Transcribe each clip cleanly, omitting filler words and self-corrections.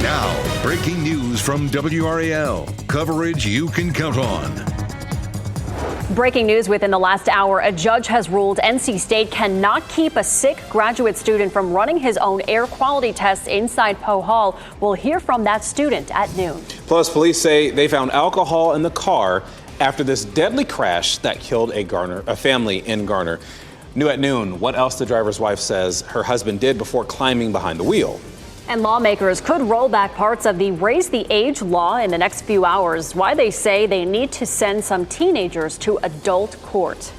Now, breaking news from WRAL. Coverage you can count on. Breaking news within the last hour, a judge has ruled NC State cannot keep a sick graduate student from running his own air quality tests inside Poe Hall. We'll hear from that student at noon. Plus, police say they found alcohol in the car after this deadly crash that killed a family in Garner. New at noon, what else the driver's wife says her husband did before climbing behind the wheel. And lawmakers could roll back parts of the Raise the Age law in the next few hours. Why they say they need to send some teenagers to adult court.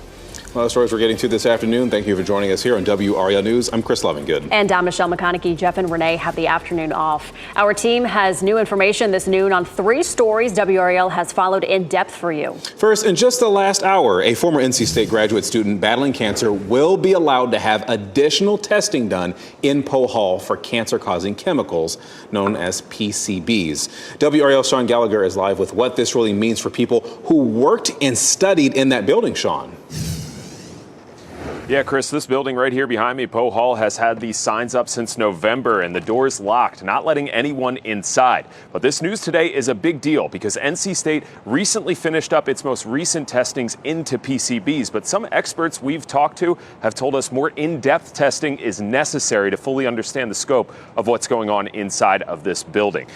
Well, the stories we're getting to this afternoon. Thank you for joining us here on WRAL News. I'm Chris Lovingood. And I'm Michelle McConaughey. Jeff and Renee have the afternoon off. Our team has new information this noon on 3 stories WRAL has followed in depth for you. First, in just the last hour, a former NC State graduate student battling cancer will be allowed to have additional testing done in Poe Hall for cancer-causing chemicals known as PCBs. WRAL's Sean Gallagher is live with what this really means for people who worked and studied in that building, Sean. Yeah, Chris, this building right here behind me, Poe Hall, has had these signs up since November and the doors locked, not letting anyone inside. But this news today is a big deal because NC State recently finished up its most recent testings into PCBs. But some experts we've talked to have told us more in-depth testing is necessary to fully understand the scope of what's going on inside of this building.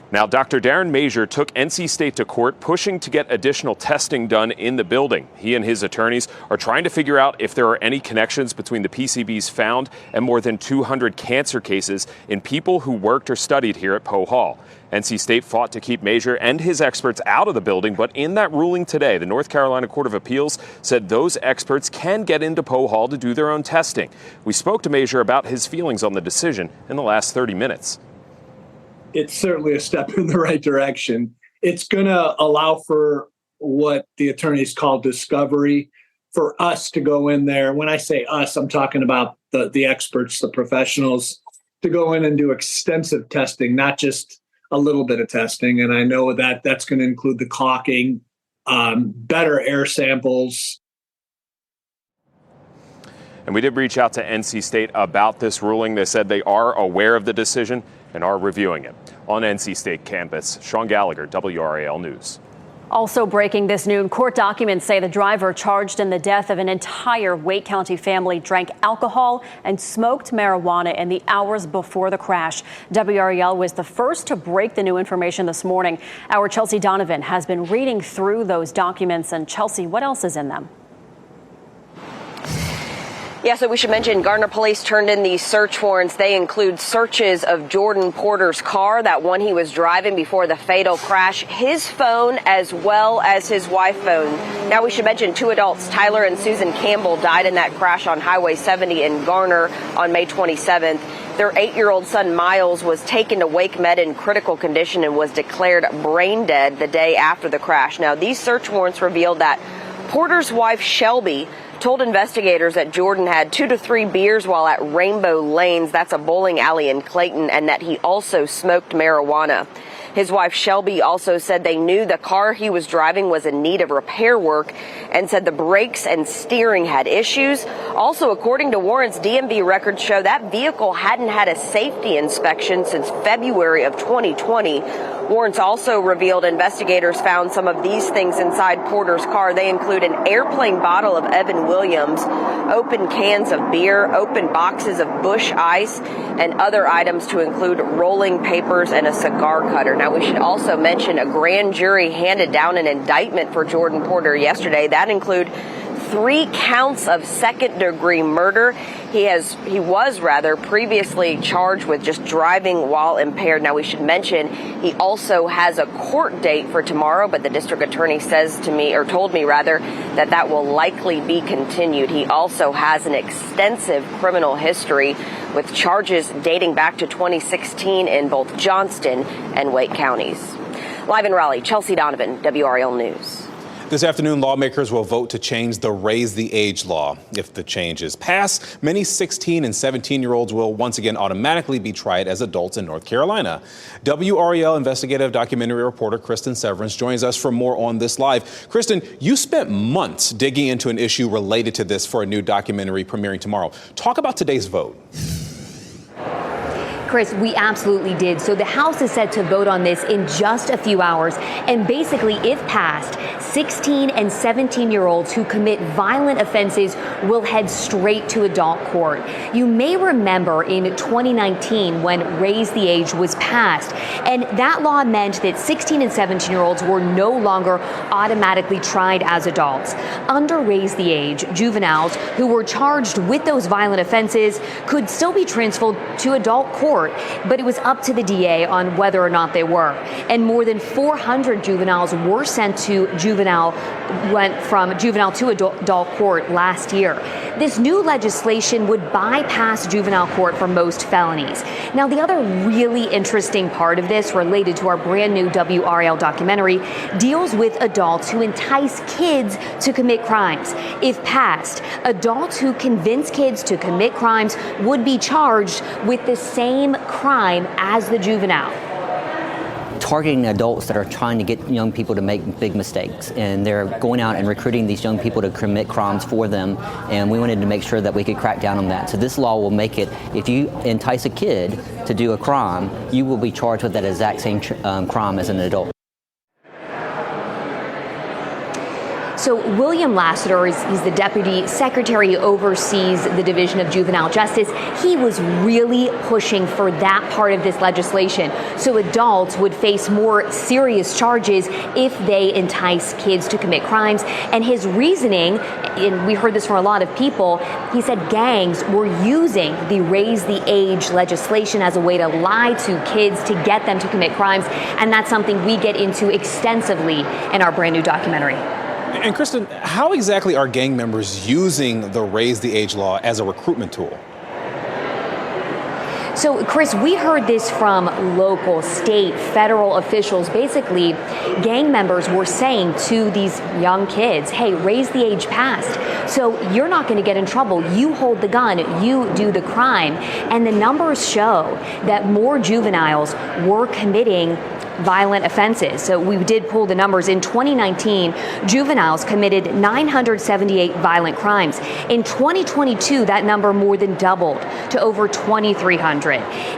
Now, Dr. Darren Major took NC State to court, pushing to get additional testing done in the building. He and his attorneys are trying to figure out if there are any connections between the PCBs found and more than 200 cancer cases in people who worked or studied here at Poe Hall. NC State fought to keep Major and his experts out of the building, but in that ruling today, the North Carolina Court of Appeals said those experts can get into Poe Hall to do their own testing. We spoke to Major about his feelings on the decision in the last 30 minutes. It's certainly a step in the right direction. It's going to allow for what the attorneys call discovery, for us to go in there. When I say us, I'm talking about the experts, the professionals, to go in and do extensive testing, not just a little bit of testing. And I know that that's going to include the caulking, better air samples. And we did reach out to NC State about this ruling. They said they are aware of the decision and are reviewing it. On NC State campus, Sean Gallagher, WRAL News. Also breaking this noon, court documents say the driver charged in the death of an entire Wake County family drank alcohol and smoked marijuana in the hours before the crash. WRAL was the first to break the new information this morning. Our Chelsea Donovan has been reading through those documents. And Chelsea, what else is in them? Yeah, so we should mention Garner police turned in these search warrants. They include searches of Jordan Porter's car, that one he was driving before the fatal crash, his phone, as well as his wife's phone. Now, we should mention 2 adults, Tyler and Susan Campbell, died in that crash on Highway 70 in Garner on May 27th. Their 8-year-old son, Miles, was taken to Wake Med in critical condition and was declared brain dead the day after the crash. Now, these search warrants revealed that Porter's wife, Shelby, told investigators that Jordan had 2 to 3 beers while at Rainbow Lanes, that's a bowling alley in Clayton, and that he also smoked marijuana. His wife Shelby also said they knew the car he was driving was in need of repair work and said the brakes and steering had issues. Also, according to warrants, DMV records show that vehicle hadn't had a safety inspection since February of 2020. Warrants also revealed investigators found some of these things inside Porter's car. They include an airplane bottle of Evan Williams, open cans of beer, open boxes of Busch Ice, and other items to include rolling papers and a cigar cutter. Now, we should also mention a grand jury handed down an indictment for Jordan Porter yesterday. That include 3 counts of second-degree murder. He was previously charged with just driving while impaired. Now, we should mention he also has a court date for tomorrow, but the district attorney told me that will likely be continued. He also has an extensive criminal history with charges dating back to 2016 in both Johnston and Wake counties. Live in Raleigh, Chelsea Donovan, WRAL News. This afternoon, lawmakers will vote to change the Raise the Age law. If the changes pass, many 16 and 17-year-olds will once again automatically be tried as adults in North Carolina. WRAL investigative documentary reporter Kristen Severance joins us for more on this live. Kristen, you spent months digging into an issue related to this for a new documentary premiering tomorrow. Talk about today's vote. Chris, we absolutely did. So the House is set to vote on this in just a few hours. And basically, if passed, 16 and 17-year-olds who commit violent offenses will head straight to adult court. You may remember in 2019 when Raise the Age was passed, and that law meant that 16 and 17-year-olds were no longer automatically tried as adults. Under Raise the Age, juveniles who were charged with those violent offenses could still be transferred to adult court, but it was up to the DA on whether or not they were. And more than 400 juveniles were sent to went from juvenile to adult court last year. This new legislation would bypass juvenile court for most felonies. Now, the other really interesting part of this, related to our brand new WRAL documentary, deals with adults who entice kids to commit crimes. If passed, adults who convince kids to commit crimes would be charged with the same crime as the juvenile. Targeting adults that are trying to get young people to make big mistakes, and they're going out and recruiting these young people to commit crimes for them, and we wanted to make sure that we could crack down on that. So this law will make it, if you entice a kid to do a crime, you will be charged with that exact same crime as an adult. So William Lassiter, he's the deputy secretary who oversees the Division of Juvenile Justice. He was really pushing for that part of this legislation, so adults would face more serious charges if they entice kids to commit crimes. And his reasoning, and we heard this from a lot of people, he said gangs were using the Raise the Age legislation as a way to lie to kids to get them to commit crimes, and that's something we get into extensively in our brand new documentary. And Kristen, how exactly are gang members using the Raise the Age law as a recruitment tool? So, Chris, we heard this from local, state, federal officials. Basically, gang members were saying to these young kids, hey, raise the age passed. So you're not going to get in trouble. You hold the gun. You do the crime. And the numbers show that more juveniles were committing violent offenses. So we did pull the numbers. In 2019, juveniles committed 978 violent crimes. In 2022, that number more than doubled to over 2,300.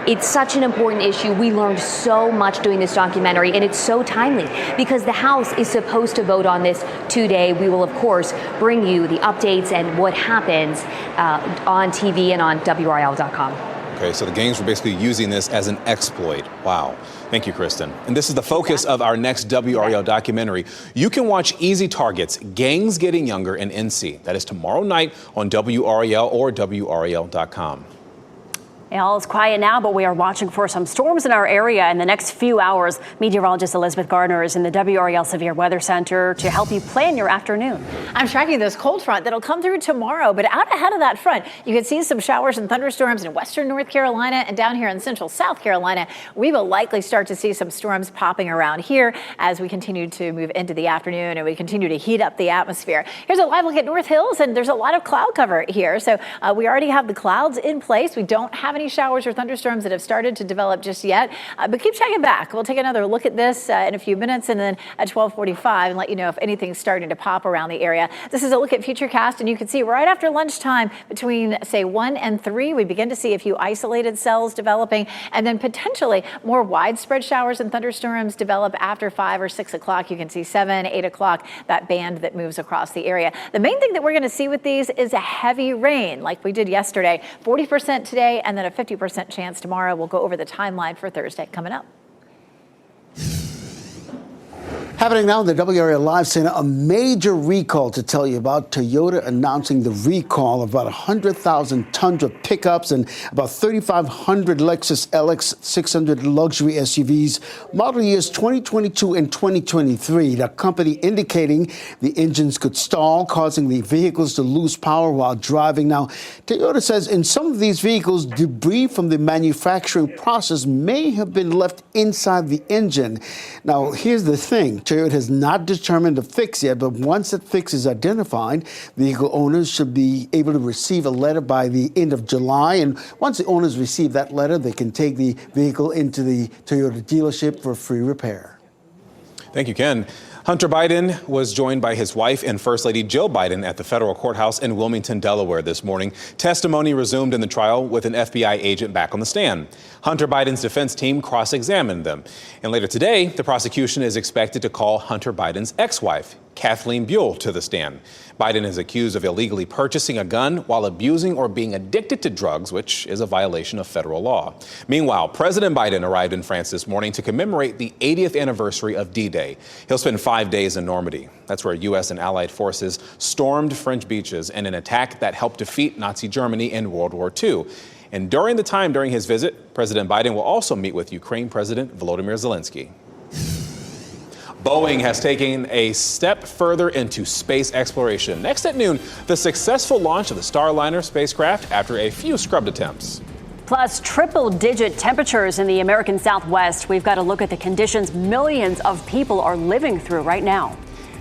It's such an important issue. We learned so much doing this documentary, and it's so timely because the House is supposed to vote on this today. We will, of course, bring you the updates and what happens on TV and on WRAL.com. Okay, so the gangs were basically using this as an exploit. Wow. Thank you, Kristen. And this is the focus of our next WRAL documentary. You can watch Easy Targets, Gangs Getting Younger in NC. That is tomorrow night on WRAL or WRAL.com. All is quiet now, but we are watching for some storms in our area in the next few hours. Meteorologist Elizabeth Gardner is in the WRAL Severe Weather Center to help you plan your afternoon. I'm tracking this cold front that'll come through tomorrow, but out ahead of that front, you can see some showers and thunderstorms in western North Carolina and down here in central South Carolina. We will likely start to see some storms popping around here as we continue to move into the afternoon and we continue to heat up the atmosphere. Here's a live look at North Hills, and there's a lot of cloud cover here. So we already have the clouds in place. We don't have any showers or thunderstorms that have started to develop just yet, but keep checking back. We'll take another look at this in a few minutes and then at 12:45 and let you know if anything's starting to pop around the area. This is a look at Futurecast, and you can see right after lunchtime between, say, 1 and 3, we begin to see a few isolated cells developing, and then potentially more widespread showers and thunderstorms develop after 5 or 6 o'clock. You can see 7, 8 o'clock, that band that moves across the area. The main thing that we're going to see with these is a heavy rain like we did yesterday. 40% today and then a 50% chance tomorrow. We'll go over the timeline for Thursday coming up. Happening now in the WRAL Live Center, a major recall to tell you about. Toyota announcing the recall of about 100,000 Tundra pickups and about 3,500 Lexus LX 600 luxury SUVs, model years 2022 and 2023. The company indicating the engines could stall, causing the vehicles to lose power while driving. Now, Toyota says in some of these vehicles, debris from the manufacturing process may have been left inside the engine. Now, here's the thing. Toyota has not determined a fix yet, but once that fix is identified, vehicle owners should be able to receive a letter by the end of July. And once the owners receive that letter, they can take the vehicle into the Toyota dealership for free repair. Thank you, Ken. Hunter Biden was joined by his wife and First Lady Jill Biden at the federal courthouse in Wilmington, Delaware this morning. Testimony resumed in the trial with an FBI agent back on the stand. Hunter Biden's defense team cross-examined them. And later today, the prosecution is expected to call Hunter Biden's ex-wife, Kathleen Buell, to the stand. Biden is accused of illegally purchasing a gun while abusing or being addicted to drugs, which is a violation of federal law. Meanwhile, President Biden arrived in France this morning to commemorate the 80th anniversary of D-Day. He'll spend 5 days in Normandy. That's where U.S. and allied forces stormed French beaches in an attack that helped defeat Nazi Germany in World War II. And during his visit, President Biden will also meet with Ukraine President Volodymyr Zelensky. Boeing has taken a step further into space exploration. Next at noon, the successful launch of the Starliner spacecraft after a few scrubbed attempts. Plus, triple-digit temperatures in the American Southwest. We've got to look at the conditions millions of people are living through right now.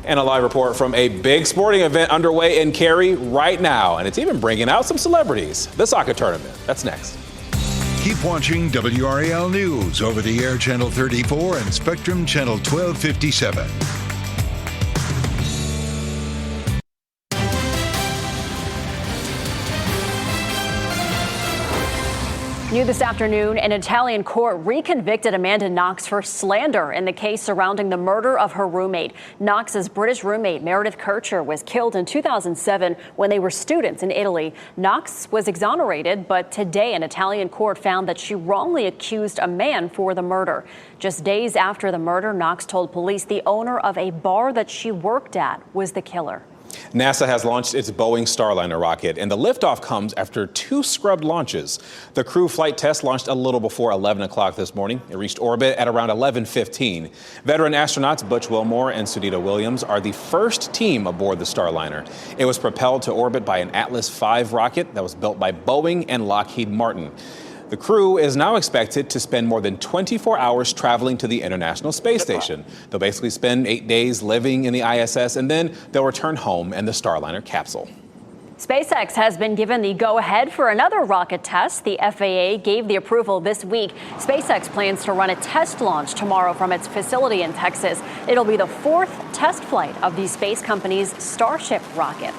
And a live report from a big sporting event underway in Cary right now. And it's even bringing out some celebrities. The soccer tournament. That's next. Keep watching WRAL News over the air Channel 34 and Spectrum Channel 1257. New this afternoon, an Italian court reconvicted Amanda Knox for slander in the case surrounding the murder of her roommate. Knox's British roommate, Meredith Kircher, was killed in 2007 when they were students in Italy. Knox was exonerated, but today an Italian court found that she wrongly accused a man for the murder. Just days after the murder, Knox told police the owner of a bar that she worked at was the killer. NASA has launched its Boeing Starliner rocket, and the liftoff comes after 2 scrubbed launches. The crew flight test launched a little before 11 o'clock this morning. It reached orbit at around 11:15. Veteran astronauts Butch Wilmore and Sudita Williams are the first team aboard the Starliner. It was propelled to orbit by an Atlas V rocket that was built by Boeing and Lockheed Martin. The crew is now expected to spend more than 24 hours traveling to the International Space Station. They'll basically spend 8 days living in the ISS, and then they'll return home in the Starliner capsule. SpaceX has been given the go-ahead for another rocket test. The FAA gave the approval this week. SpaceX plans to run a test launch tomorrow from its facility in Texas. It'll be the 4th test flight of the space company's Starship rocket.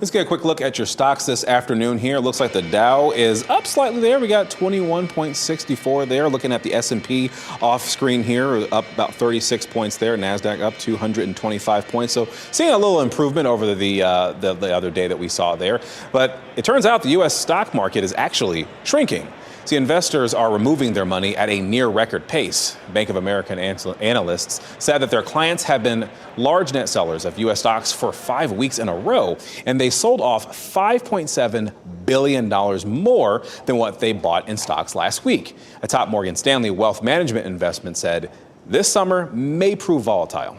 Let's get a quick look at your stocks this afternoon here. It looks like the Dow is up slightly there. We got 21.64 there. Looking at the S&P off screen here, up about 36 points there. NASDAQ up 225 points. So seeing a little improvement over the other day that we saw there. But it turns out the U.S. stock market is actually shrinking. See, investors are removing their money at a near record pace. Bank of America analysts said that their clients have been large net sellers of U.S. stocks for 5 weeks in a row, and they sold off $5.7 billion more than what they bought in stocks last week. A top Morgan Stanley wealth management investment said this summer may prove volatile.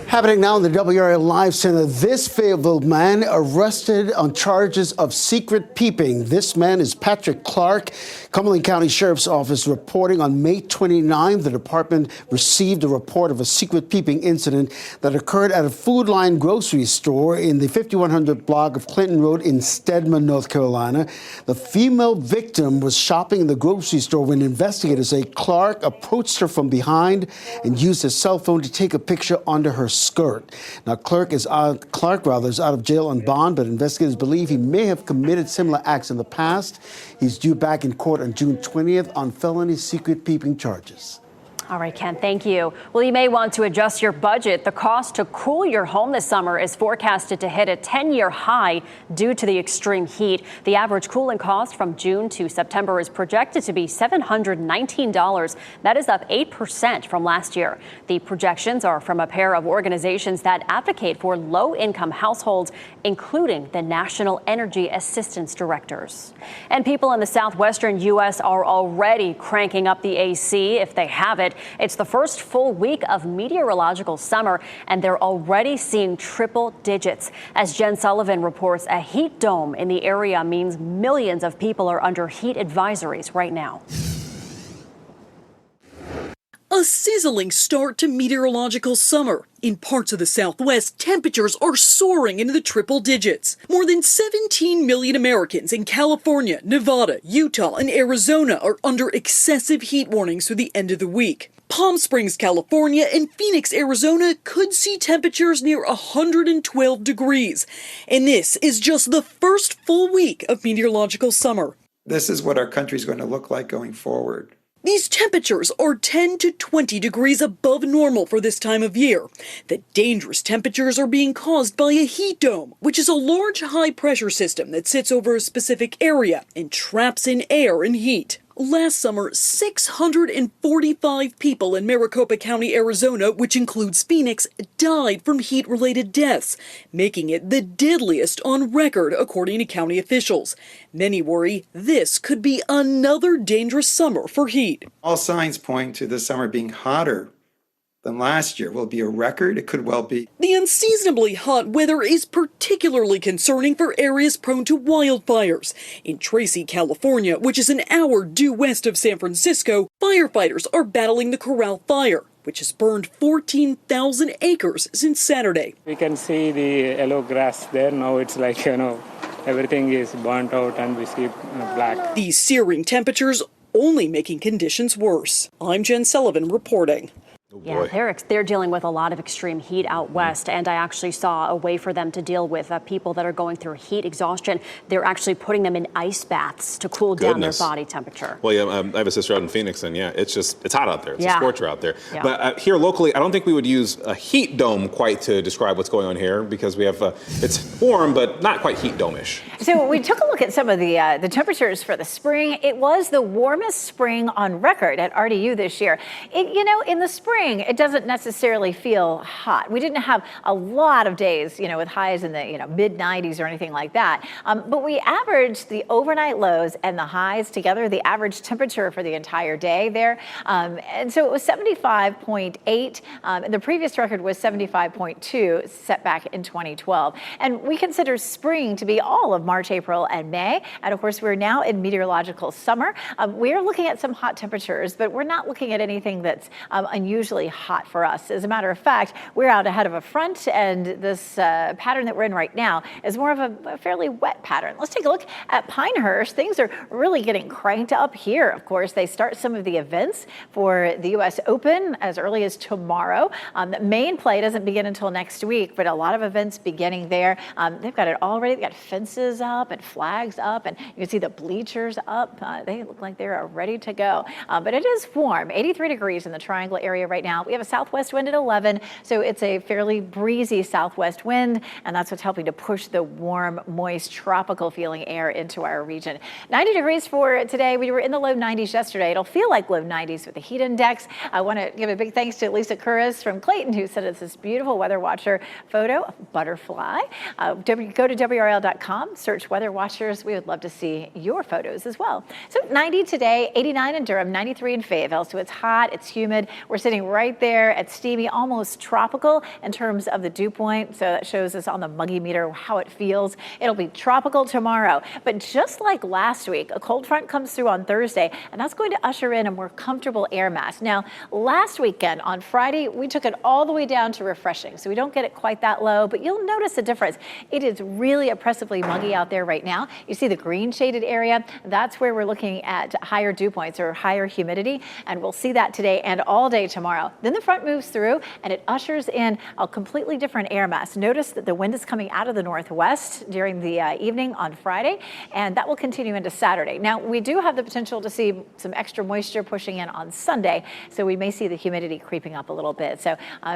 Happening now in the WRAL Live Center, this Fayetteville man arrested on charges of secret peeping. This man is Patrick Clark. Cumberland County Sheriff's Office reporting on May 29, the department received a report of a secret peeping incident that occurred at a Food Line grocery store in the 5100 block of Clinton Road in Stedman, North Carolina. The female victim was shopping in the grocery store when investigators say Clark approached her from behind and used his cell phone to take a picture under her skirt. Now, Clark is out of jail on bond, but investigators believe he may have committed similar acts in the past. He's due back in court on June 20th on felony secret peeping charges. All right, Ken, thank you. Well, you may want to adjust your budget. The cost to cool your home this summer is forecasted to hit a 10-year high due to the extreme heat. The average cooling cost from June to September is projected to be $719. That is up 8% from last year. The projections are from a pair of organizations that advocate for low-income households, including the National Energy Assistance Directors. And people in the southwestern U.S. are already cranking up the AC if they have it. It's the first full week of meteorological summer, and they're already seeing triple digits. As Jen Sullivan reports, a heat dome in the area means millions of people are under heat advisories right now. A sizzling start to meteorological summer. In parts of the Southwest, temperatures are soaring into the triple digits. More than 17 million Americans in California, Nevada, Utah, and Arizona are under excessive heat warnings through the end of the week. Palm Springs, California, and Phoenix, Arizona could see temperatures near 112 degrees. And this is just the first full week of meteorological summer. This is what our country is going to look like going forward. These temperatures are 10 to 20 degrees above normal for this time of year. The dangerous temperatures are being caused by a heat dome, which is a large high-pressure system that sits over a specific area and traps in air and heat. Last summer, 645 people in Maricopa County, Arizona, which includes Phoenix, died from heat-related deaths, making it the deadliest on record, according to county officials. Many worry this could be another dangerous summer for heat. All signs point to this summer being hotter than last year. Will it be a record? It could well be. The unseasonably hot weather is particularly concerning for areas prone to wildfires. In Tracy, California, which is an hour due west of San Francisco, firefighters are battling the Corral fire, which has burned 14,000 acres since Saturday. We can see the yellow grass there. Now it's like, everything is burnt out and we see black. These searing temperatures only making conditions worse. I'm Jen Sullivan reporting. Yeah, they're dealing with a lot of extreme heat out west, and I actually saw a way for them to deal with people that are going through heat exhaustion. They're actually putting them in ice baths to cool down their body temperature. Well, yeah, I have a sister out in Phoenix, and yeah, it's hot out there. It's a scorcher out there. Yeah. But here locally, I don't think we would use a heat dome quite to describe what's going on here, because we have it's warm, but not quite heat dome-ish. So we took a look at some of the temperatures for the spring. It was the warmest spring on record at RDU this year. In the spring, it doesn't necessarily feel hot. We didn't have a lot of days, with highs in the mid 90s or anything like that. But we averaged the overnight lows and the highs together, the average temperature for the entire day there. And so it was 75.8. And the previous record was 75.2, set back in 2012. And we consider spring to be all of March, April, and May. And of course, we're now in meteorological summer. We're looking at some hot temperatures, but we're not looking at anything that's unusually hot for us. As a matter of fact, we're out ahead of a front, and this pattern that we're in right now is more of a fairly wet pattern. Let's take a look at Pinehurst. Things are really getting cranked up here. Of course, they start some of the events for the U.S. Open as early as tomorrow. The main play doesn't begin until next week, but a lot of events beginning there. They've got it all ready. They've got fences up and flags up, and you can see the bleachers up. They look like they're ready to go. But it is warm, 83 degrees in the Triangle area right now. We have a southwest wind at 11, so it's a fairly breezy southwest wind, and that's what's helping to push the warm, moist, tropical feeling air into our region. 90 degrees for today. We were in the low 90s yesterday. It'll feel like low 90s with the heat index. I want to give a big thanks to Lisa Curris from Clayton, who sent us this beautiful Weather Watcher photo of butterfly. Go to WRAL.com, search Weather Watchers. We would love to see your photos as well. So 90 today, 89 in Durham, 93 in Fayetteville. So it's hot, it's humid. We're sitting right there at steamy, almost tropical in terms of the dew point. So that shows us on the muggy meter how it feels. It'll be tropical tomorrow. But just like last week, a cold front comes through on Thursday, and that's going to usher in a more comfortable air mass. Now, last weekend on Friday, we took it all the way down to refreshing. So we don't get it quite that low, but you'll notice the difference. It is really oppressively muggy out there right now. You see the green shaded area. That's where we're looking at higher dew points or higher humidity. And we'll see that today and all day tomorrow. Then the front moves through and it ushers in a completely different air mass. Notice that the wind is coming out of the northwest during the evening on Friday, and that will continue into Saturday. Now, we do have the potential to see some extra moisture pushing in on Sunday, so we may see the humidity creeping up a little bit. So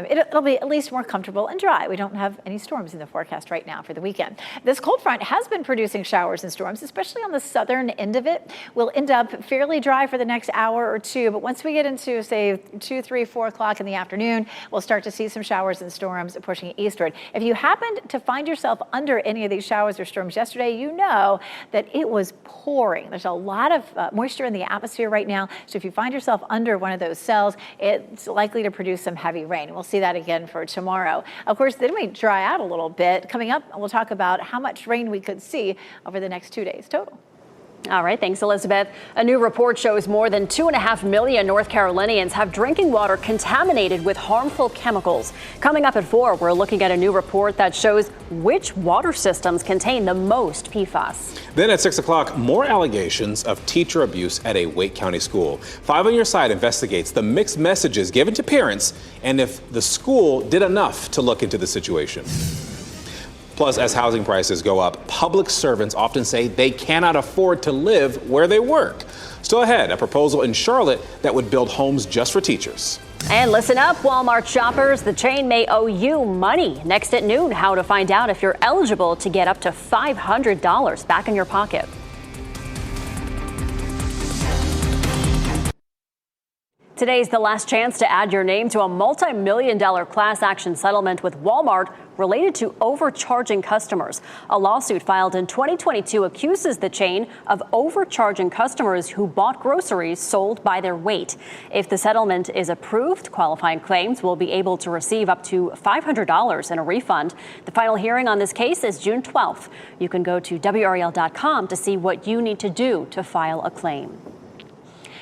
it'll be at least more comfortable and dry. We don't have any storms in the forecast right now for the weekend. This cold front has been producing showers and storms, especially on the southern end of it. We'll end up fairly dry for the next hour or two, but once we get into, say, 2, 3, 4 o'clock in the afternoon, we'll start to see some showers and storms pushing eastward. If you happened to find yourself under any of these showers or storms yesterday, you know that it was pouring. There's a lot of moisture in the atmosphere right now, so if you find yourself under one of those cells, it's likely to produce some heavy rain. We'll see that again for tomorrow. Of course, then we dry out a little bit. Coming up, we'll talk about how much rain we could see over the next 2 days total. All right, thanks, Elizabeth. A new report shows more than 2.5 million North Carolinians have drinking water contaminated with harmful chemicals. Coming up at 4, we're looking at a new report that shows which water systems contain the most PFAS. Then at 6 o'clock, more allegations of teacher abuse at a Wake County school. 5 on Your Side investigates the mixed messages given to parents and if the school did enough to look into the situation. Plus, as housing prices go up, public servants often say they cannot afford to live where they work. Still ahead, a proposal in Charlotte that would build homes just for teachers. And listen up, Walmart shoppers, the chain may owe you money. Next at noon, how to find out if you're eligible to get up to $500 back in your pocket. Today's the last chance to add your name to a multi-million-dollar class action settlement with Walmart related to overcharging customers. A lawsuit filed in 2022 accuses the chain of overcharging customers who bought groceries sold by their weight. If the settlement is approved, qualifying claims will be able to receive up to $500 in a refund. The final hearing on this case is June 12th. You can go to WRAL.com to see what you need to do to file a claim.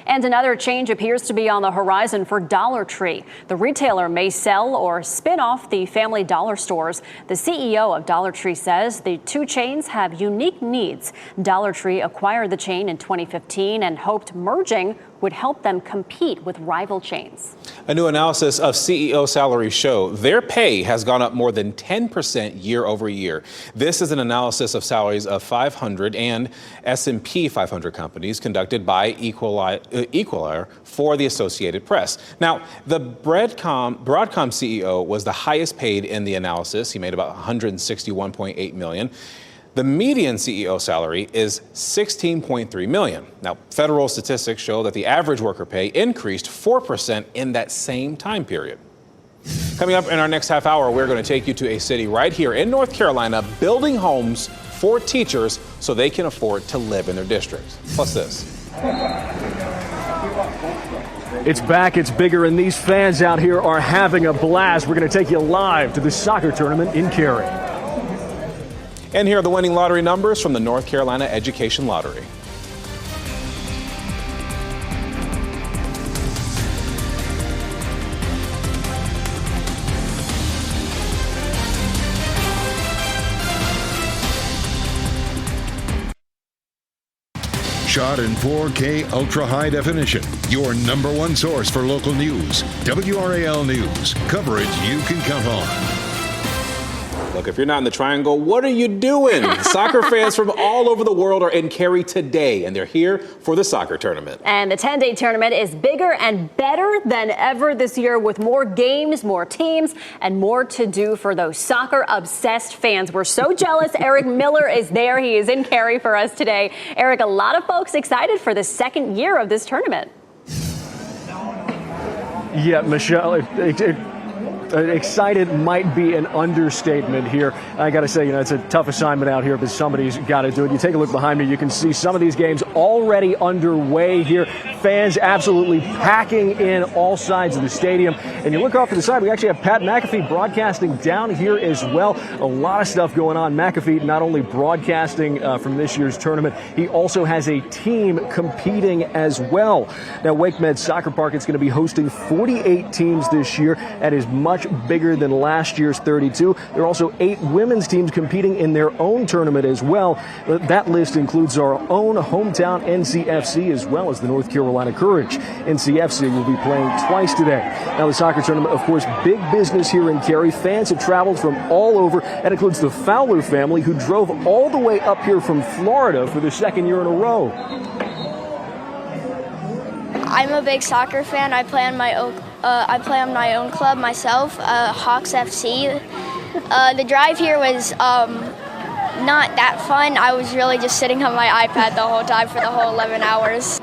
And another change appears to be on the horizon for Dollar Tree. The retailer may sell or spin off the family dollar stores. The CEO of Dollar Tree says the two chains have unique needs. Dollar Tree acquired the chain in 2015 and hoped merging would help them compete with rival chains. A new analysis of CEO salaries show their pay has gone up more than 10% year over year. This is an analysis of salaries of 500 and S&P 500 companies conducted by Equalizer for the Associated Press. Now, the Broadcom CEO was the highest paid in the analysis. He made about $161.8 million. The median CEO salary is $16.3 million. Now, federal statistics show that the average worker pay increased 4% in that same time period. Coming up in our next half hour, we're going to take you to a city right here in North Carolina building homes for teachers so they can afford to live in their districts. Plus this. It's back, it's bigger, and these fans out here are having a blast. We're going to take you live to the soccer tournament in Cary. And here are the winning lottery numbers from the North Carolina Education Lottery. Shot in 4K ultra high definition. Your number one source for local news. WRAL News. Coverage you can count on. Look, if you're not in the Triangle, what are you doing? Soccer fans from all over the world are in Cary today, and they're here for the soccer tournament. And the 10-day tournament is bigger and better than ever this year with more games, more teams, and more to do for those soccer-obsessed fans. We're so jealous. Eric Miller is there. He is in Cary for us today. Eric, a lot of folks excited for the second year of this tournament. Yeah, Michelle, excited might be an understatement here. I got to say, it's a tough assignment out here, but somebody's got to do it. You take a look behind me, you can see some of these games already underway here. Fans absolutely packing in all sides of the stadium. And you look off to the side, we actually have Pat McAfee broadcasting down here as well. A lot of stuff going on. McAfee not only broadcasting from this year's tournament, he also has a team competing as well. Now, Wake Med Soccer Park is going to be hosting 48 teams this year. That is much bigger than last year's 32. There are also 8 women's teams competing in their own tournament as well. That list includes our own hometown NCFC as well as the North Carolina Courage. NCFC will be playing twice today. Now, the soccer tournament, of course, big business here in Cary. Fans have traveled from all over. That includes the Fowler family, who drove all the way up here from Florida for the second year in a row. I'm a big soccer fan. I play on my own club myself, Hawks FC. The drive here was not that fun. I was really just sitting on my iPad the whole time for the whole 11 hours.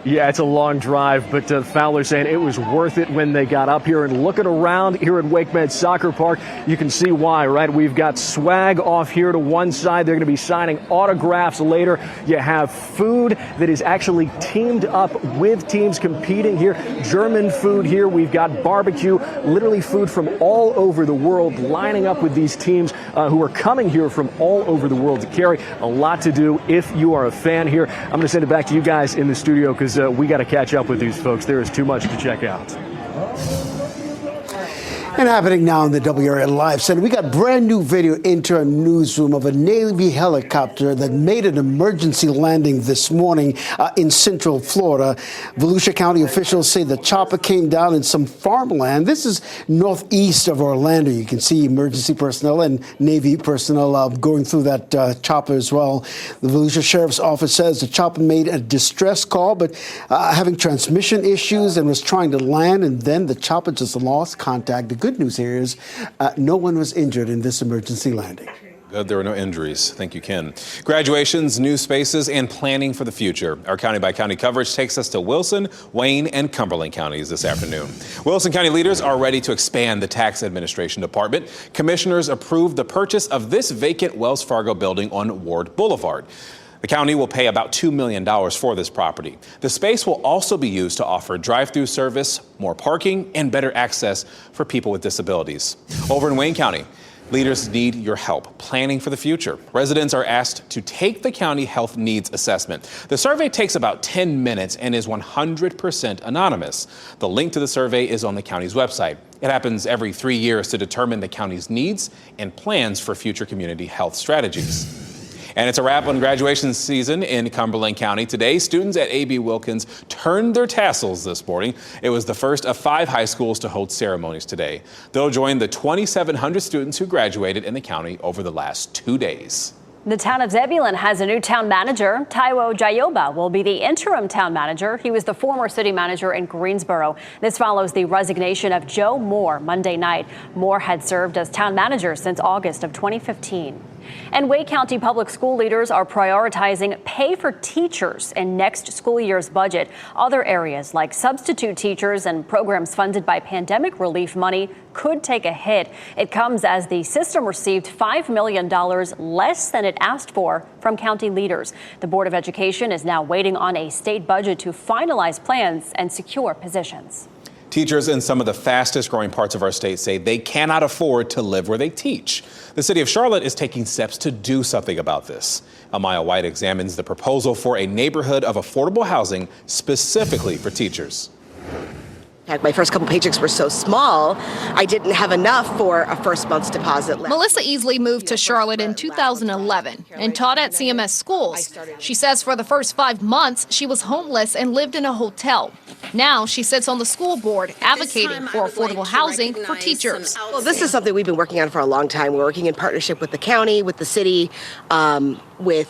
Yeah, it's a long drive, but Fowler saying it was worth it when they got up here. And looking around here at WakeMed Soccer Park, you can see why, right? We've got swag off here to one side. They're going to be signing autographs later. You have food that is actually teamed up with teams competing here. German food here. We've got barbecue, literally food from all over the world lining up with these teams who are coming here from all over the world to carry. A lot to do if you are a fan here. I'm going to send it back to you guys in the studio because we got to catch up with these folks. There is too much to check out. And happening now in the WRAL Live Center, we got brand new video into our newsroom of a Navy helicopter that made an emergency landing this morning in Central Florida. Volusia County officials say the chopper came down in some farmland. This is northeast of Orlando. You can see emergency personnel and Navy personnel going through that chopper as well. The Volusia Sheriff's Office says the chopper made a distress call, but having transmission issues and was trying to land, and then the chopper just lost contact. The good news here is no one was injured in this emergency landing. Good, there were no injuries. Thank you, Ken. Graduations, new spaces, and planning for the future. Our county-by-county coverage takes us to Wilson, Wayne, and Cumberland counties this afternoon. Wilson County leaders are ready to expand the tax administration department. Commissioners approved the purchase of this vacant Wells Fargo building on Ward Boulevard. The county will pay about $2 million for this property. The space will also be used to offer drive-through service, more parking, and better access for people with disabilities. Over in Wayne County, leaders need your help planning for the future. Residents are asked to take the county health needs assessment. The survey takes about 10 minutes and is 100% anonymous. The link to the survey is on the county's website. It happens every 3 years to determine the county's needs and plans for future community health strategies. And it's a wrap on graduation season in Cumberland County. Today, students at A.B. Wilkins turned their tassels this morning. It was the first of 5 high schools to hold ceremonies today. They'll join the 2,700 students who graduated in the county over the last 2 days. The town of Zebulon has a new town manager. Taiwo Jayoba will be the interim town manager. He was the former city manager in Greensboro. This follows the resignation of Joe Moore Monday night. Moore had served as town manager since August of 2015. And Wake County public school leaders are prioritizing pay for teachers in next school year's budget. Other areas like substitute teachers and programs funded by pandemic relief money could take a hit. It comes as the system received $5 million less than it asked for from county leaders. The Board of Education is now waiting on a state budget to finalize plans and secure positions. Teachers in some of the fastest growing parts of our state say they cannot afford to live where they teach. The city of Charlotte is taking steps to do something about this. Amaya White examines the proposal for a neighborhood of affordable housing specifically for teachers. My first couple paychecks were so small, I didn't have enough for a first month's deposit. Melissa Easley moved to Charlotte in 2011 and taught at CMS schools. She says for the first 5 months, she was homeless and lived in a hotel. Now she sits on the school board advocating for affordable housing for teachers. Well, this is something we've been working on for a long time. We're working in partnership with the county, with the city, with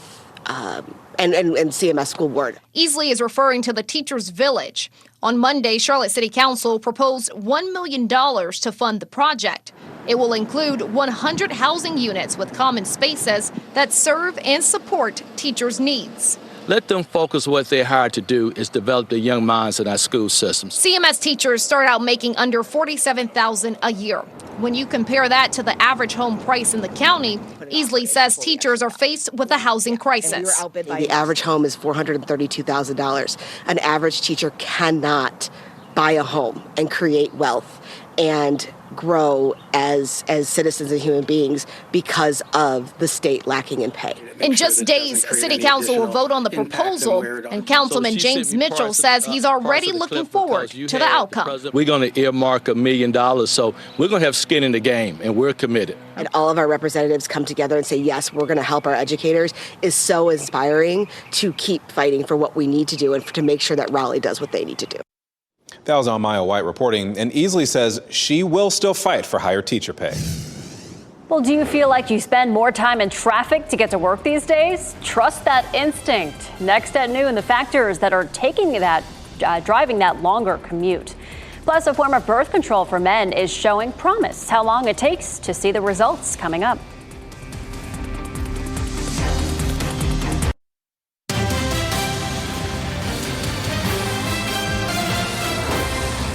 CMS school board. Easley is referring to the Teachers Village. On Monday, Charlotte City Council proposed $1 million to fund the project. It will include 100 housing units with common spaces that serve and support teachers' needs. Let them focus what they're hired to do is develop the young minds in our school systems. CMS teachers start out making under $47,000 a year. When you compare that to the average home price in the county, Easley says teachers are faced with a housing crisis. The average home is $432,000. An average teacher cannot buy a home and create wealth and grow as citizens and human beings because of the state lacking in pay. In just days, City Council will vote on the proposal, and Councilman James Mitchell says he's already looking forward to the outcome. We're going to earmark $1 million, so we're going to have skin in the game, and we're committed. And all of our representatives come together and say, yes, we're going to help our educators is so inspiring to keep fighting for what we need to do and to make sure that Raleigh does what they need to do. That was Amaya White reporting, and Easley says she will still fight for higher teacher pay. Well, do you feel like you spend more time in traffic to get to work these days? Trust that instinct. Next at noon, the factors that are driving that longer commute. Plus, a form of birth control for men is showing promise. How long it takes to see the results coming up.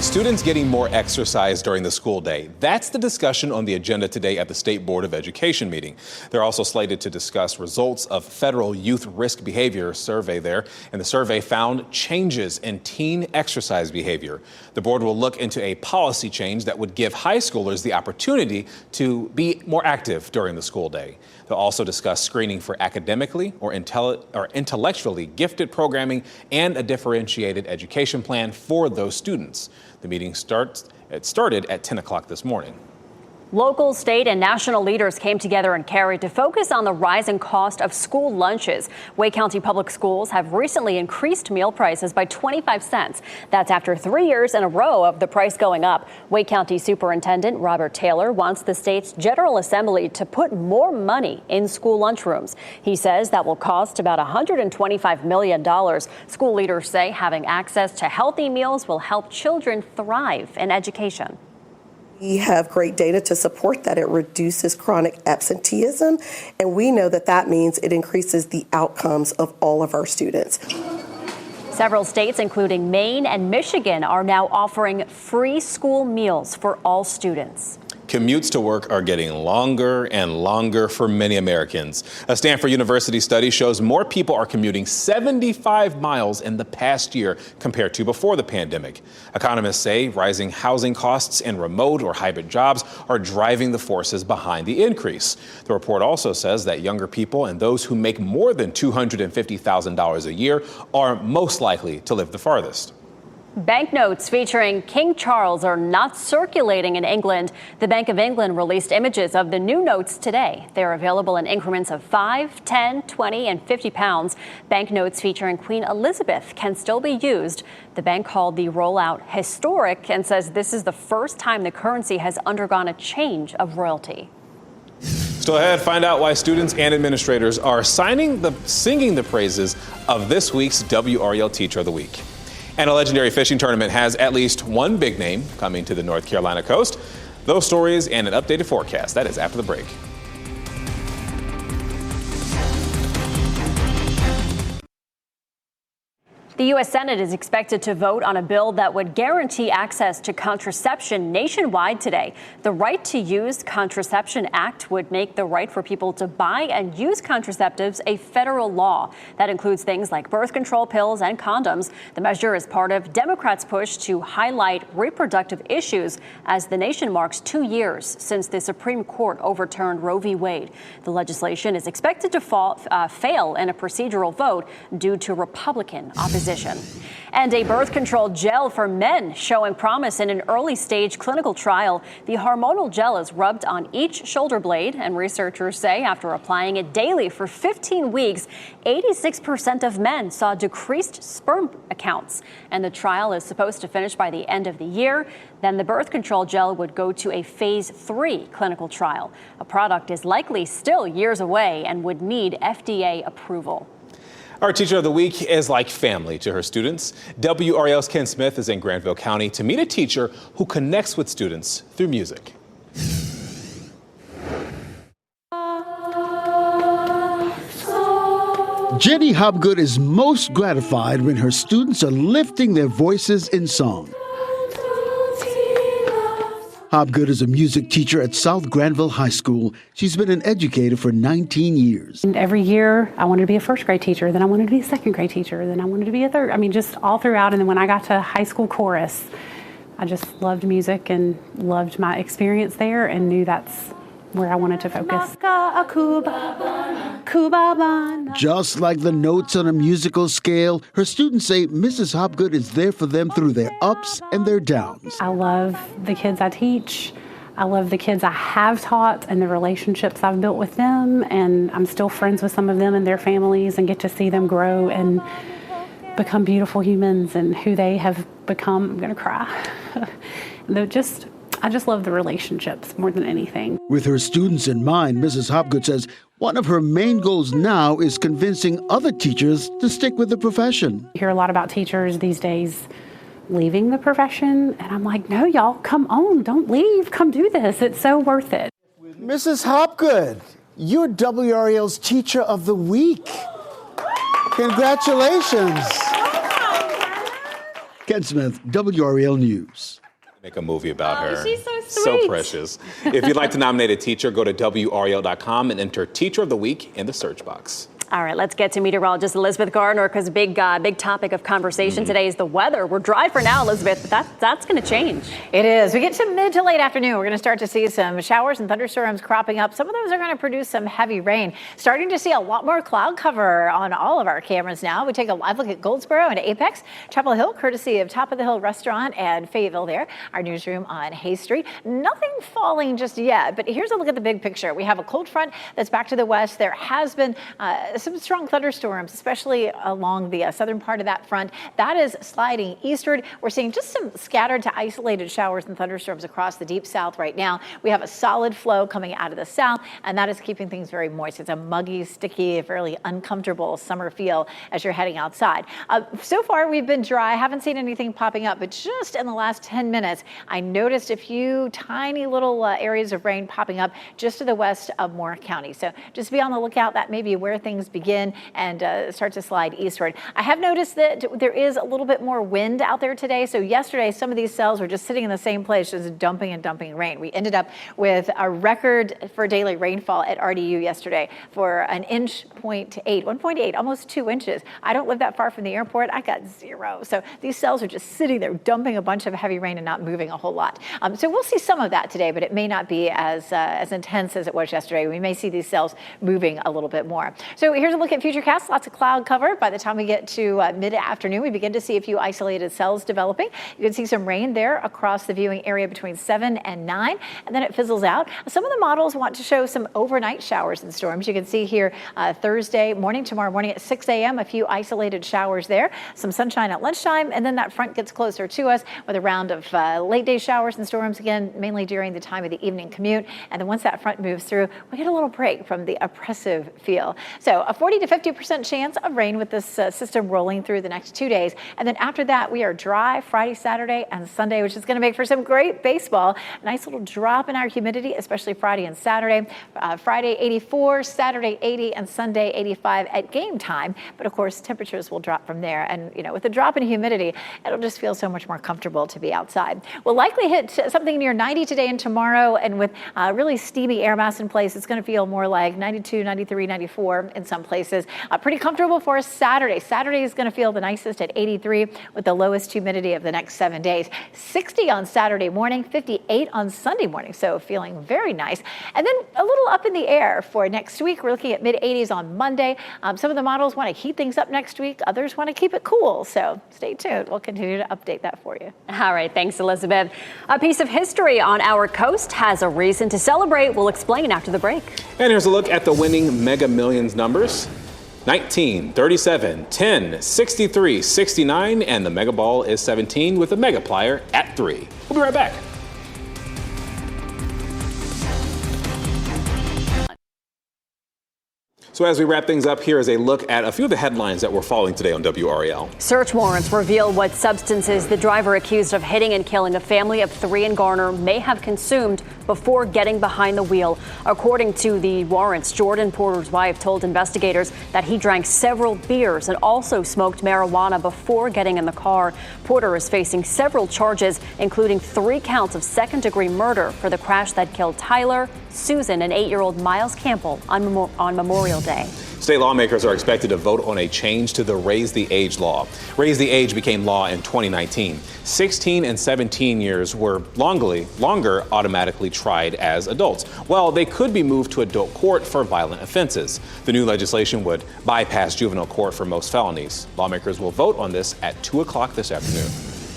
students getting more exercise during the school day. That's the discussion on the agenda today at the State Board of Education meeting. They're also slated to discuss results of federal youth risk behavior survey there, and the survey found changes in teen exercise behavior. The board will look into a policy change that would give high schoolers the opportunity to be more active during the school day. They'll also discuss screening for academically or intellectually gifted programming and a differentiated education plan for those students. The meeting started at 10 o'clock this morning. Local, state, and national leaders came together in Cary to focus on the rising cost of school lunches. Wake County Public Schools have recently increased meal prices by 25 cents. That's after 3 years in a row of the price going up. Wake County Superintendent Robert Taylor wants the state's General Assembly to put more money in school lunchrooms. He says that will cost about $125 million. School leaders say having access to healthy meals will help children thrive in education. We have great data to support that it reduces chronic absenteeism, and we know that that means it increases the outcomes of all of our students. Several states, including Maine and Michigan, are now offering free school meals for all students. Commutes to work are getting longer and longer for many Americans. A Stanford University study shows more people are commuting 75 miles in the past year compared to before the pandemic. Economists say rising housing costs and remote or hybrid jobs are driving the forces behind the increase. The report also says that younger people and those who make more than $250,000 a year are most likely to live the farthest. Banknotes featuring King Charles are not circulating in England. The Bank of England released images of the new notes today. They're available in increments of 5, 10, 20, and 50 pounds. Banknotes featuring Queen Elizabeth can still be used. The bank called the rollout historic and says this is the first time the currency has undergone a change of royalty. Still ahead, find out why students and administrators are singing the praises of this week's WRAL Teacher of the Week. And a legendary fishing tournament has at least one big name coming to the North Carolina coast. Those stories and an updated forecast. That is after the break. The U.S. Senate is expected to vote on a bill that would guarantee access to contraception nationwide today. The Right to Use Contraception Act would make the right for people to buy and use contraceptives a federal law. That includes things like birth control pills and condoms. The measure is part of Democrats' push to highlight reproductive issues as the nation marks 2 years since the Supreme Court overturned Roe v. Wade. The legislation is expected to fail in a procedural vote due to Republican opposition. And a birth control gel for men showing promise in an early stage clinical trial. The hormonal gel is rubbed on each shoulder blade, and researchers say after applying it daily for 15 weeks, 86% of men saw decreased sperm counts. And the trial is supposed to finish by the end of the year. Then the birth control gel would go to a phase 3 clinical trial. A product is likely still years away and would need FDA approval. Our Teacher of the Week is like family to her students. WRAL's Ken Smith is in Granville County to meet a teacher who connects with students through music. Jenny Hobgood is most gratified when her students are lifting their voices in song. Hobgood is a music teacher at South Granville High School. She's been an educator for 19 years. And every year I wanted to be a first grade teacher, then I wanted to be a second grade teacher, then I wanted to be a third. I mean, just all throughout. And then when I got to high school chorus, I just loved music and loved my experience there and knew that's where I wanted to focus. Just like the notes on a musical scale, her students say Mrs. Hobgood is there for them through their ups and their downs. I love the kids I teach. I love the kids I have taught and the relationships I've built with them. And I'm still friends with some of them and their families and get to see them grow and become beautiful humans and who they have become. I'm going to cry. I just love the relationships more than anything. With her students in mind, Mrs. Hobgood says one of her main goals now is convincing other teachers to stick with the profession. You hear a lot about teachers these days leaving the profession, and I'm like, no, y'all, come on, don't leave, come do this. It's so worth it. Mrs. Hobgood, you're WRAL's Teacher of the Week. Congratulations. Ken Smith, WRAL News. Make a movie about her. She's so sweet. So precious. If you'd like to nominate a teacher, go to WRAL.com and enter Teacher of the Week in the search box. All right, let's get to meteorologist Elizabeth Gardner, because big topic of conversation today is the weather. We're dry for now, Elizabeth, but that's going to change. It is. We get to mid to late afternoon. We're going to start to see some showers and thunderstorms cropping up. Some of those are going to produce some heavy rain. Starting to see a lot more cloud cover on all of our cameras now. We take a live look at Goldsboro and Apex, Chapel Hill, courtesy of Top of the Hill Restaurant and Fayetteville there, our newsroom on Hay Street. Nothing falling just yet, but here's a look at the big picture. We have a cold front that's back to the west. There has been some strong thunderstorms, especially along the southern part of that front. That is sliding eastward. We're seeing just some scattered to isolated showers and thunderstorms across the deep south right now. We have a solid flow coming out of the south, and that is keeping things very moist. It's a muggy, sticky, fairly uncomfortable summer feel as you're heading outside. So far, we've been dry. I haven't seen anything popping up, but just in the last 10 minutes, I noticed a few tiny little areas of rain popping up just to the west of Moore County. So just be on the lookout. That may be where things begin and start to slide eastward. I have noticed that there is a little bit more wind out there today. So yesterday, some of these cells were just sitting in the same place, just dumping and dumping rain. We ended up with a record for daily rainfall at RDU yesterday for an inch 1.8, almost 2 inches. I don't live that far from the airport. I got 0. So these cells are just sitting there dumping a bunch of heavy rain and not moving a whole lot. So we'll see some of that today, but it may not be as intense as it was yesterday. We may see these cells moving a little bit more. So here's a look at futurecast. Lots of cloud cover. By the time we get to mid-afternoon, we begin to see a few isolated cells developing. You can see some rain there across the viewing area between 7 and 9, and then it fizzles out. Some of the models want to show some overnight showers and storms. You can see here Thursday morning, tomorrow morning at 6 a.m., a few isolated showers there, some sunshine at lunchtime, and then that front gets closer to us with a round of late day showers and storms, again, mainly during the time of the evening commute. And then once that front moves through, we get a little break from the oppressive feel. So a 40 to 50% chance of rain with this system rolling through the next 2 days. And then after that, we are dry Friday, Saturday, and Sunday, which is going to make for some great baseball. Nice little drop in our humidity, especially Friday and Saturday. Friday, 84, Saturday, 80, and Sunday, 85 at game time. But of course, temperatures will drop from there. And, with the drop in humidity, it'll just feel so much more comfortable to be outside. We'll likely hit something near 90 today and tomorrow. And with really steamy air mass in place, it's going to feel more like 92, 93, 94 in some places. Pretty comfortable for us Saturday. Saturday is going to feel the nicest at 83 with the lowest humidity of the next 7 days. 60 on Saturday morning, 58 on Sunday morning. So feeling very nice. And then a little up in the air for next week. We're looking at mid-80s on Monday. Some of the models want to heat things up next week. Others want to keep it cool. So stay tuned. We'll continue to update that for you. All right. Thanks, Elizabeth. A piece of history on our coast has a reason to celebrate. We'll explain after the break. And here's a look at the winning Mega Millions numbers. 19, 37, 10, 63, 69, and the Mega Ball is 17 with the Mega Plier at 3. We'll be right back. So as we wrap things up, here is a look at a few of the headlines that were falling today on WRAL. Search warrants reveal what substances the driver accused of hitting and killing a family of 3 in Garner may have consumed before getting behind the wheel. According to the warrants, Jordan Porter's wife told investigators that he drank several beers and also smoked marijuana before getting in the car. Porter is facing several charges, including 3 counts of second-degree murder for the crash that killed Tyler, Susan, and 8-year-old Miles Campbell on Memorial Day. State lawmakers are expected to vote on a change to the Raise the Age law. Raise the Age became law in 2019. 16 and 17 years were longer automatically tried as adults. Well, they could be moved to adult court for violent offenses. The new legislation would bypass juvenile court for most felonies. Lawmakers will vote on this at 2 o'clock this afternoon.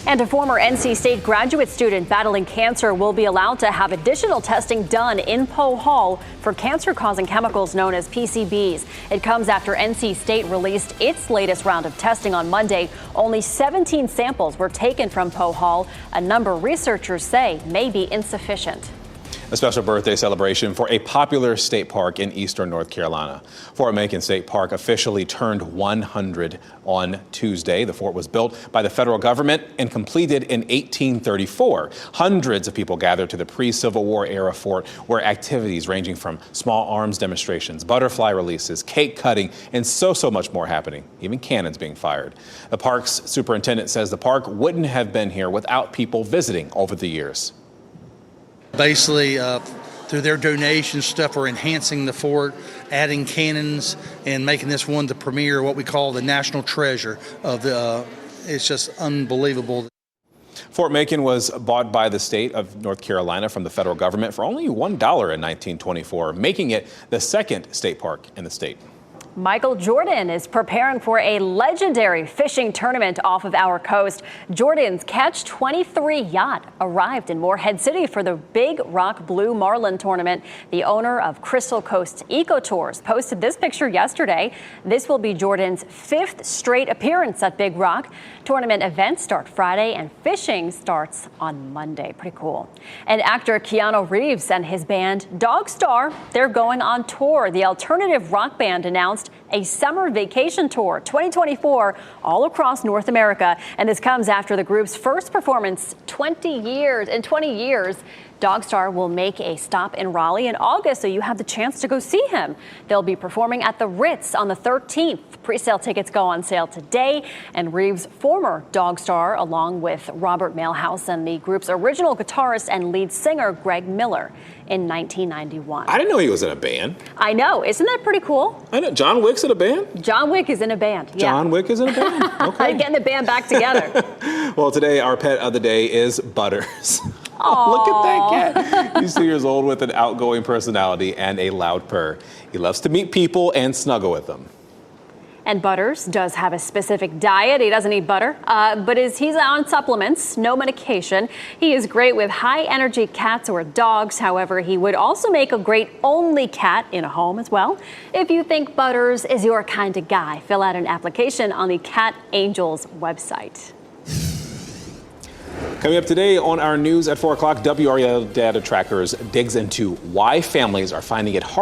And a former NC State graduate student battling cancer will be allowed to have additional testing done in Poe Hall for cancer-causing chemicals known as PCBs. It comes after NC State released its latest round of testing on Monday. Only 17 samples were taken from Poe Hall, a number researchers say may be insufficient. A special birthday celebration for a popular state park in eastern North Carolina. Fort Macon State Park officially turned 100 on Tuesday. The fort was built by the federal government and completed in 1834. Hundreds of people gathered to the pre-Civil War era fort, where activities ranging from small arms demonstrations, butterfly releases, cake cutting, and so much more happening, even cannons being fired. The park's superintendent says the park wouldn't have been here without people visiting over the years. Basically, through their donation stuff, we're enhancing the fort, adding cannons, and making this one the premier, what we call the national treasure of the. It's just unbelievable. Fort Macon was bought by the state of North Carolina from the federal government for only $1 in 1924, making it the second state park in the state. Michael Jordan is preparing for a legendary fishing tournament off of our coast. Jordan's Catch-23 yacht arrived in Morehead City for the Big Rock Blue Marlin tournament. The owner of Crystal Coast Eco Tours posted this picture yesterday. This will be Jordan's 5th straight appearance at Big Rock. Tournament events start Friday and fishing starts on Monday. Pretty cool. And actor Keanu Reeves and his band Dog Star, they're going on tour. The alternative rock band announced a summer vacation tour 2024 all across North America. And this comes after the group's first performance in 20 years. Dog Star will make a stop in Raleigh in August, so you have the chance to go see him. They'll be performing at the Ritz on the 13th. Pre-sale tickets go on sale today. And Reeves' former Dog Star, along with Robert Mailhouse and the group's original guitarist and lead singer Greg Miller in 1991. I didn't know he was in a band. I know. Isn't that pretty cool? I know. John Wick's in a band? John Wick is in a band. Yeah. John Wick is in a band? Okay. Getting the band back together. Well, today our pet of the day is Butters. Oh, look at that cat. He's 2 years old with an outgoing personality and a loud purr. He loves to meet people and snuggle with them. And Butters does have a specific diet. He doesn't eat butter, but he's on supplements, no medication. He is great with high energy cats or dogs. However, he would also make a great only cat in a home as well. If you think Butters is your kind of guy, fill out an application on the Cat Angels website. Coming up today on our news at 4 o'clock, WRAL Data Trackers digs into why families are finding it hard